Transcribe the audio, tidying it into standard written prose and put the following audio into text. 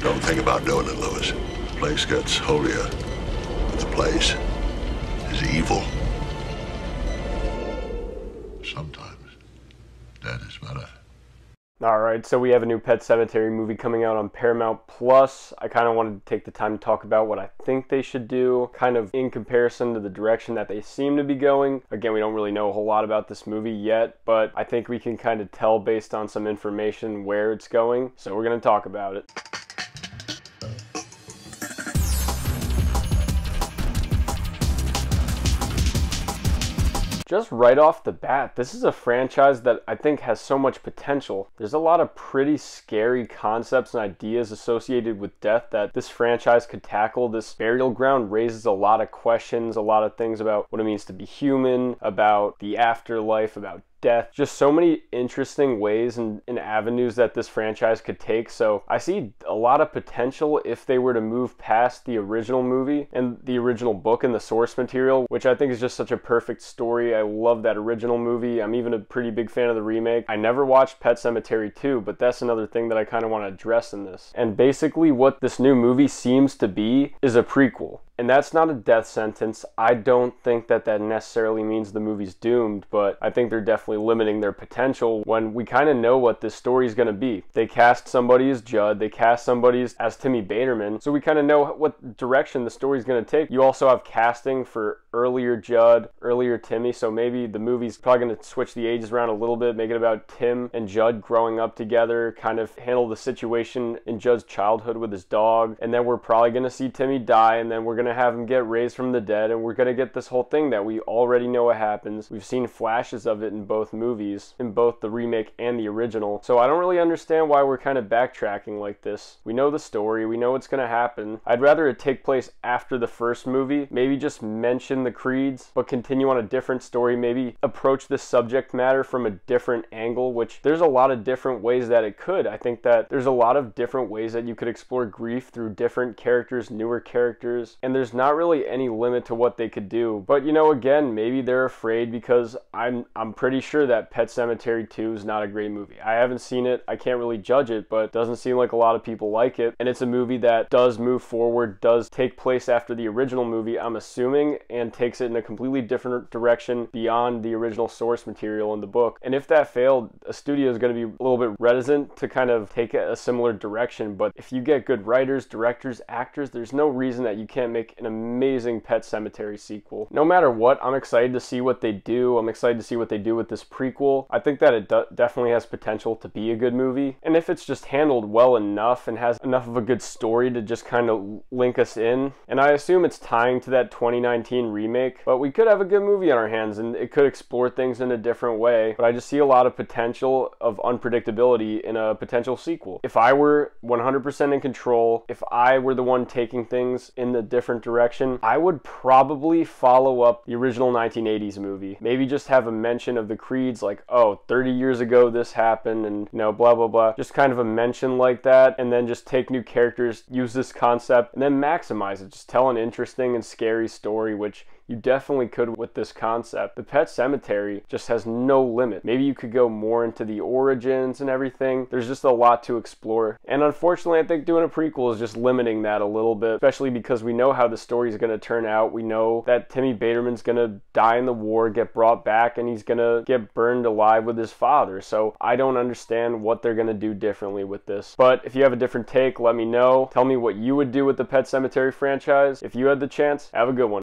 Don't think about doing it, Lewis. The place gets hold of you. But the place is evil. Sometimes dead is better. Alright, so we have a new Pet Sematary movie coming out on Paramount Plus. I kind of wanted to take the time to talk about what I think they should do, kind of in comparison to the direction that they seem to be going. Again, we don't really know a whole lot about this movie yet, but I think we can kind of tell based on some information where it's going, so we're going to talk about it. Just right off the bat, this is a franchise that I think has so much potential. There's a lot of pretty scary concepts and ideas associated with death that this franchise could tackle. This Burial Ground raises a lot of questions, a lot of things about what it means to be human, about the afterlife, about death, just so many interesting ways and avenues that this franchise could take. So I see a lot of potential if they were to move past the original movie and the original book and the source material, which I think is just such a perfect story. I love that original movie. I'm even a pretty big fan of the remake. I never watched Pet Sematary 2, but that's another thing that I kind of want to address in this. And basically what this new movie seems to be is a prequel. And that's not a death sentence. I don't think that that necessarily means the movie's doomed, but I think they're definitely limiting their potential when we kind of know what this story is going to be. They cast somebody as Judd, they cast somebody as Timmy Baterman, so we kind of know what direction the story is going to take. You also have casting for earlier Judd, earlier Timmy, so maybe the movie's probably going to switch the ages around a little bit, make it about Tim and Judd growing up together, kind of handle the situation in Judd's childhood with his dog, and then we're probably going to see Timmy die, and then we're going to have him get raised from the dead, and we're going to get this whole thing that we already know what happens. We've seen flashes of it in both movies, in both the remake and the original, so I don't really understand why we're kind of backtracking like this. We know the story, we know what's going to happen. I'd rather it take place after the first movie, maybe just mention the creeds, but continue on a different story, maybe approach this subject matter from a different angle, which there's a lot of different ways that it could. I think that there's a lot of different ways that you could explore grief through different characters, newer characters, and there's not really any limit to what they could do. But you know, again, maybe they're afraid because I'm pretty sure that Pet Sematary 2 is not a great movie. I haven't seen it, I can't really judge it, but it doesn't seem like a lot of people like it, and it's a movie that does move forward, does take place after the original movie, I'm assuming, and takes it in a completely different direction beyond the original source material in the book. And if that failed, a studio is going to be a little bit reticent to kind of take a similar direction, but if you get good writers, directors, actors, there's no reason that you can't make an amazing Pet Sematary sequel. No matter what, I'm excited to see what they do. I'm excited to see what they do with this prequel. I think that it definitely has potential to be a good movie, and if it's just handled well enough and has enough of a good story to just kind of link us in, and I assume it's tying to that 2019 remake, but we could have a good movie on our hands and it could explore things in a different way. But I just see a lot of potential of unpredictability in a potential sequel. If I were 100% in control, if I were the one taking things in a different direction, I would probably follow up the original 1980s movie. Maybe just have a mention of the creeds, like, oh, 30 years ago this happened, and you know, blah blah blah, just kind of a mention like that, and then just take new characters, use this concept, and then maximize it. Just tell an interesting and scary story, which you definitely could with this concept. The Pet Sematary just has no limit. Maybe you could go more into the origins and everything. There's just a lot to explore. And unfortunately, I think doing a prequel is just limiting that a little bit, especially because we know how the story is going to turn out. We know that Timmy Baterman's going to die in the war, get brought back, and he's going to get burned alive with his father. So I don't understand what they're going to do differently with this. But if you have a different take, let me know. Tell me what you would do with the Pet Sematary franchise. If you had the chance, have a good one.